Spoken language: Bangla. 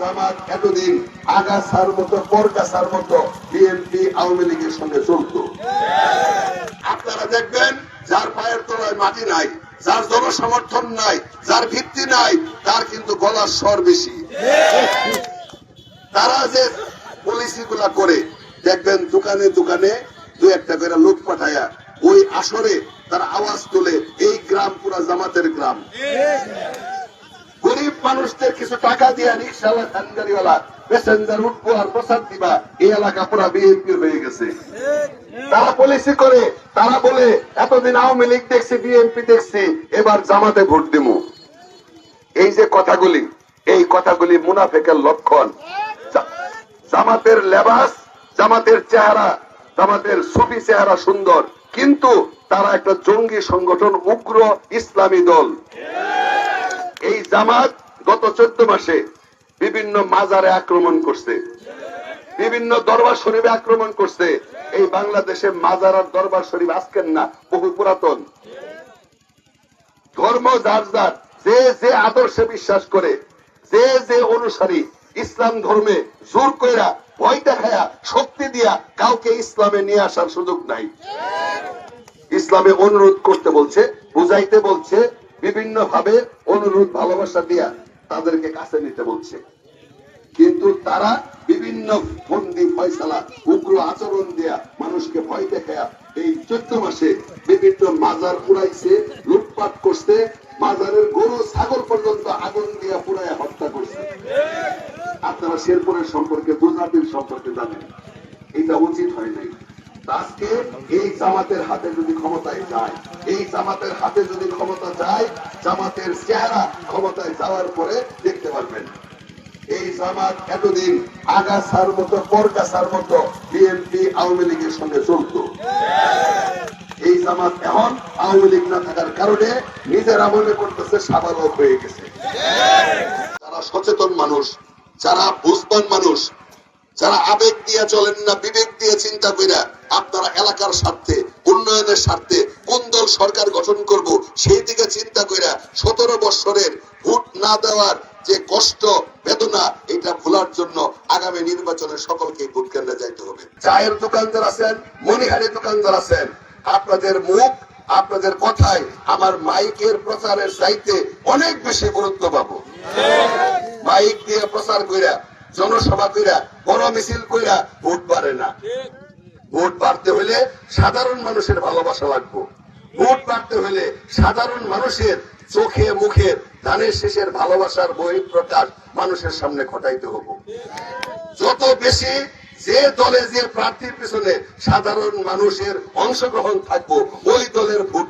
জামাত এতদিন আগাছার মতো পরগাছার মতো বিএনপি আওয়ামী লীগের সঙ্গে চলত। আপনারা দেখবেন যার পায়ের তলায় মাটি নাই, যার জনসমর্থন নাই, যার ভিত্তি নাই, তার কিন্তু গলার স্বর বেশি। তারা যে পলিসি গুলা করে দেখবেন দোকানে দোকানে দু একটা করে লোক পাঠায়া ওই আসরে তার আওয়াজ তোলে, এই গ্রাম পুরা জামাতের গ্রাম। গরিব মানুষদের কিছু টাকা দিয়া রিক্সাওয়ালা ভ্যানগাড়িওয়ালা প্যাসেঞ্জার উঠবো আর প্রসাদ দিবা, এই এলাকা পুরা বিএনপি হয়ে গেছে। তারা পলিসি করে, তারা বলে এতদিন আওয়ামী লীগ দেখছি, বিএনপি দেখছি, এবার জামাতে ভোট দিব। এই যে কথাগুলি, এই কথাগুলি মুনাফেকের লক্ষণ। জামাতের লেবাস, জামাতের চেহারা, জামাতের সুফি চেহারা সুন্দর, কিন্তু তারা একটা জঙ্গি সংগঠন, উগ্র ইসলামী দল। এই জামাত গত 14 মাসে বিভিন্ন মাজারে আক্রমণ করছে, বিভিন্ন দরবার শরীফে আক্রমণ করছে। এই বাংলাদেশে মাজার আর দরবার শরীফ আজকের না, বহু পুরাতন। ধর্ম যার যার, যে যে আদর্শে বিশ্বাস করে, যে যে অনুসারী, ইসলাম ধর্মে জোর কইরা, ভয় দেখায়া, শক্তি দিয়া কাউকে ইসলামে নিয়ে আসার সুযোগ নাই। ইসলামে অনুরোধ করতে বলছে, বুঝাইতে বলছে, বিভিন্ন ভাবে অনুরোধ ভালোবাসা দিয়া তাদেরকে কাছে নিতে বলছে। কিন্তু তারা বিভিন্ন বন্দি ফয়সালা, উগ্র আচরণ দিয়া মানুষকে ভয় দেখায়া এই 14 মাসে বিভিন্ন মাজার পুরাইছে, লুটপাট করছে, মাজারের গরু ছাগল পর্যন্ত আগুন দিয়া পুরাইয়া হত্যা করছে। আপনারা শেরপুরের সম্পর্কে, দুর্নাতির সম্পর্কে জানেন, এটা উচিত হয় নাই। আজকে এই জামাতের হাতে যদি ক্ষমতায় যায়, এই জামাতের হাতে যদি ক্ষমতা যায়, জামাতের চেহারা ক্ষমতায় যাওয়ার পরে দেখতে পারবেন। এই জামাত এতদিন আগাছার মতো পরগাছার মতো বিএনপি আওয়ামী লীগের সঙ্গে চলত। এই জামাত এখন আওয়ামী লীগ না থাকার কারণে নিজেরা মনে করতেছে সাবালক হয়ে গেছে। যারা সচেতন মানুষ, যারা বুঝবান মানুষ, যারা আবেগ দিয়ে চলেন না, বিবেক দিয়ে চিন্তা কইরা আপনারা এলাকার স্বার্থে, উন্নয়নের স্বার্থে কোন দল সরকার গঠন করব সেই দিকে চিন্তা কইরা 17 বছরের ভোট না দেওয়ার যে কষ্ট বেদনা, এটা ভোলার জন্য আগামী নির্বাচনে সকলকে ভোট কেন্দ্রে যাইতে হবে। চায়ের দোকানদার আছেন, মনিহারের দোকানদার আছেন, আপনাদের মুখ, আপনাদের কথায় আমার মাইকের প্রচারের চাইতে অনেক বেশি গুরুত্ব পাবো। মাইক দিয়ে প্রচার কইরা, জনসভা কইরা, বড় মিছিল কইরা ভোট বাড়ে না। ভোট বাড়তে হলে সাধারণ মানুষের ভালোবাসা লাগবে। ভোট বাড়তে হলে সাধারণ মানুষের চোখে মুখে ধানের শেষের ভালোবাসার বহিঃপ্রকাশ মানুষের সামনে ঘটাইতে হবে। যত বেশি যে দলে, যে প্রার্থীর পিছনে সাধারণ মানুষের অংশগ্রহণ থাকবো, ওই দলের ভোট